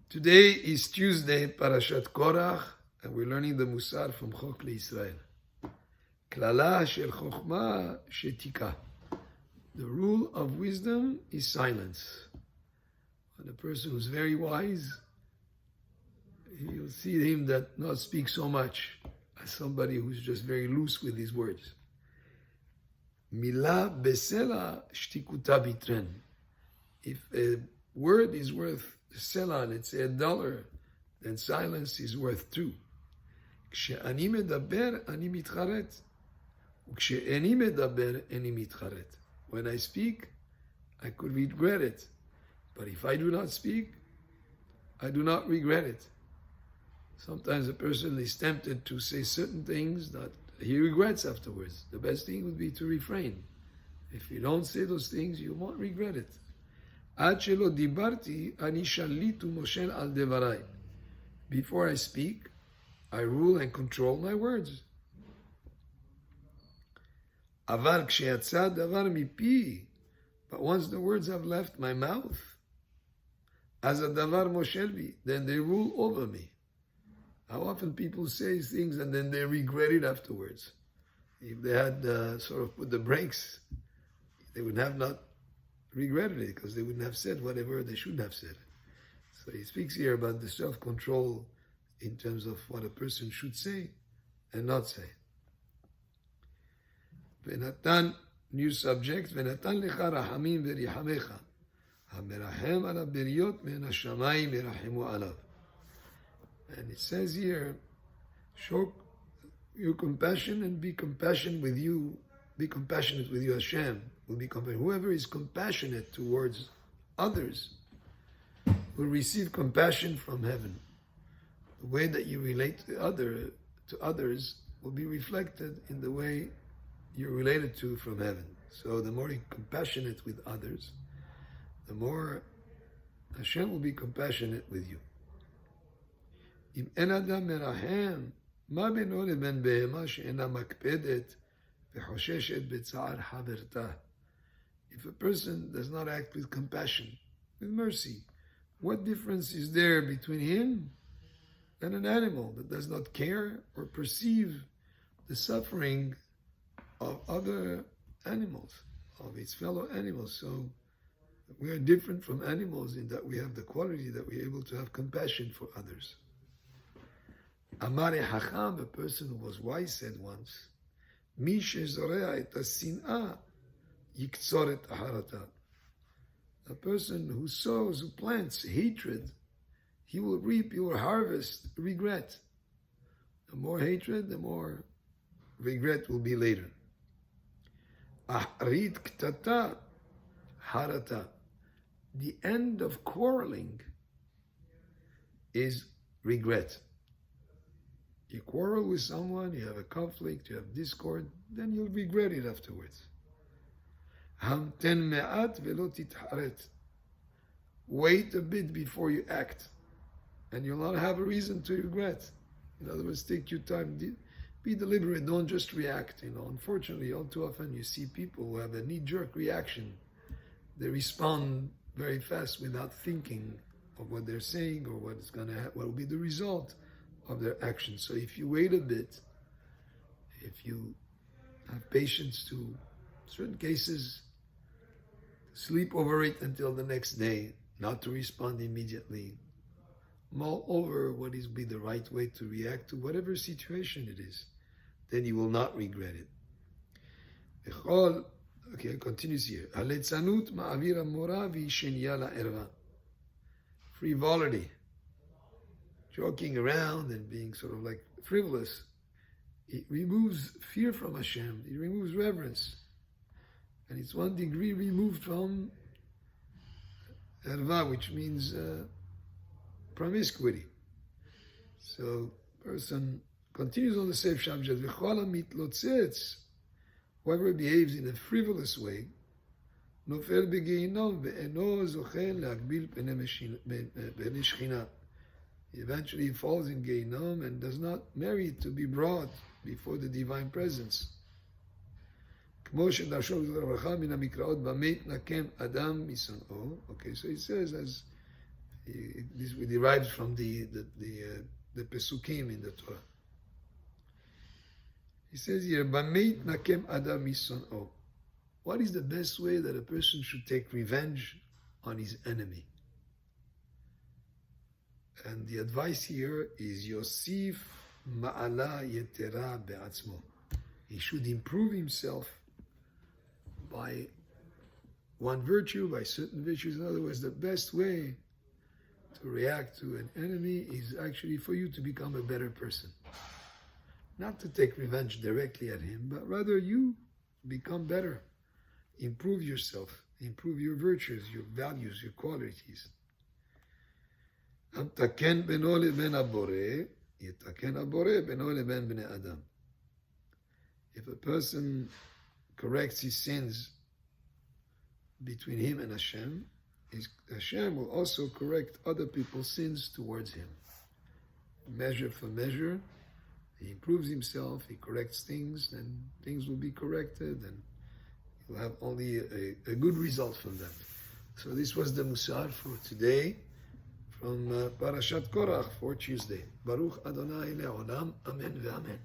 Today is Tuesday, Parashat Korach, and we're learning the Mussar from Chok Israel. Klala shel Chochma shetika. The rule of wisdom is silence. When a person who's very wise, you'll see him that not speak so much as somebody who's just very loose with his words. Mila besela shtikuta bitren. If a word is worth sela, let's say $1, then silence is worth 2. כשאני מדבר, אני מתחרט. וכשאיני מדבר, איני מתחרט. When I speak, I could regret it. But if I do not speak, I do not regret it. Sometimes a person is tempted to say certain things that he regrets afterwards. The best thing would be to refrain. If you don't say those things, you won't regret it. עד שלא דיברתי, אני שליט ומושל על דבריי. Before I speak, I rule and control my words. אבל כשיצא דבר מפי, but once the words have left my mouth, אז הדבר מושל בי, then they rule over me. How often people say things and then they regret it afterwards. If they had sort of put the brakes, they would have not regretted it because they wouldn't have said whatever they should have said. So he speaks here about the self-control in terms of what a person should say and not say. ונתן, new subject, ונתן לך רחמים וריחמך, המרחם על הבריות מן השמיים ירחמו עליו. And it says here, show your compassion and be compassionate with you. Be compassionate with you. Hashem will be compassionate. Whoever is compassionate towards others will receive compassion from heaven. The way that you relate to others will be reflected in the way you're related to from heaven. So the more you're compassionate with others, the more Hashem will be compassionate with you. אם אין אדם מרחם, מה בינו לבין בהמה שאינה מקפדת וחוששת בצער חברתה? If a person does not act with compassion, with mercy, what difference is there between him and an animal that does not care or perceive the suffering of other animals, of its fellow animals? So we are different from animals in that we have the quality that we are able to have compassion for others. Amare Hacham, a person who was wise, said once, Mi shezorea et hasin'a yiktzor et aharata. A person who sows, who plants hatred, he will reap, he will harvest regret. The more hatred, the more regret will be later. Ahrit ktata harata. The end of quarreling is regret. You quarrel with someone, you have a conflict, you have discord, then you'll regret it afterwards. Hamten me'at velo titharet. Wait a bit before you act, and you'll not have a reason to regret. In other words, take your time, be deliberate, don't just react. Unfortunately, all too often you see people who have a knee-jerk reaction. They respond very fast without thinking of what they're saying or what will be the result of their actions. So if you wait a bit, if you have patience to certain cases, sleep over it until the next day, not to respond immediately, mull over what is be the right way to react to whatever situation it is, then you will not regret it. Okay, it continues here. Frivolity, joking around and being sort of like frivolous, it removes fear from Hashem, it removes reverence. And it's 1 degree removed from erva, which means promiscuity. So, person continues on the same subject. Whoever behaves in a frivolous way, נופל בגיהינום ואינו זוכה להגביל פני שכינה. Eventually he falls in Gehinnom and does not merit to be brought before the divine presence. כמו שדרשו לברכה מן המקראות במה יתנקם אדם משונאו. Okay, so he says, as This we derived from the Pesukim in the Torah. He says here, "Bameit nakem adam mison'o." What is the best way that a person should take revenge on his enemy? And the advice here is Yosif ma'ala yetera be'atzmo. He should improve himself by one virtue, by certain virtues. In other words, the best way to react to an enemy is actually for you to become a better person. Not to take revenge directly at him, but rather you become better. Improve yourself, improve your virtues, your values, your qualities. המתקן בינו לבין הבורא, יתקן הבורא בינו לבין בני אדם. If a person corrects his sins between him and Hashem, Hashem will also correct other people's sins towards him. Measure for measure, he improves himself, he corrects things, and things will be corrected, and he'll have only a good result from that. So this was the Mussar for today, from Parashat Korach for Tuesday. Baruch Adonai Le'olam, Amen ve'amen.